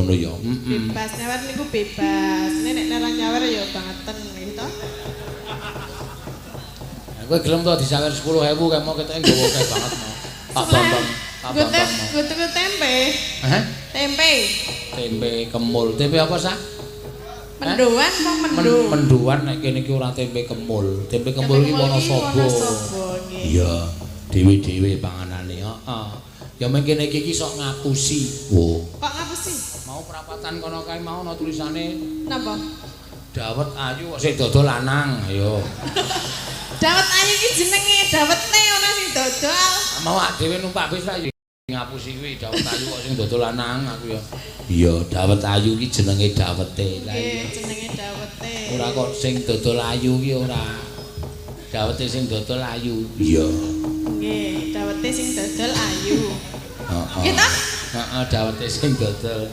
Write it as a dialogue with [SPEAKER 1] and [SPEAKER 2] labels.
[SPEAKER 1] ngono ya.
[SPEAKER 2] Bebas nyawer niku bebas. Nek lara nyawer ya bangeten gitu.
[SPEAKER 1] Kowe gelem to disawer 10.000 kae mau ketoke nggawa kae banget mau. Pak Bambang. Pak Bambang.
[SPEAKER 2] Gue tuku tempe.
[SPEAKER 1] Hah?
[SPEAKER 2] Tempe.
[SPEAKER 1] Tempe kemul. Tempe apa sah?
[SPEAKER 2] Mendoan apa mendu?
[SPEAKER 1] Menduan nek kene iki ora tempe kemul. Tempe kemul iki Wonosobo. Iya, dhewe-dhewe panganane, heeh. Ya mengkene iki sok ngapusi. Wo.
[SPEAKER 2] Kok ngapusi?
[SPEAKER 1] Mau perapatan kono kae mau ana tulisane
[SPEAKER 2] Napa?
[SPEAKER 1] Dawet ayu kok sing dodol lanang, ayo.
[SPEAKER 2] Dawet ayu iki jenenge dawete ora sing dodol.
[SPEAKER 1] Mau ak dhewe numpak bis ra ngapusi kuwi dawet ayu kok sing dodol lanang aku ya. Iya, dawet ayu iki jenenge dawete. Lah iya
[SPEAKER 2] jenenge dawete.
[SPEAKER 1] Ora kok sing dodol ayu ki ora. Dawete sing dodol ayu. Iya.
[SPEAKER 2] Nggih, dawete sing dodol ayu.
[SPEAKER 1] Heeh.
[SPEAKER 2] Nggih ta?
[SPEAKER 1] Heeh, dawete sing dodol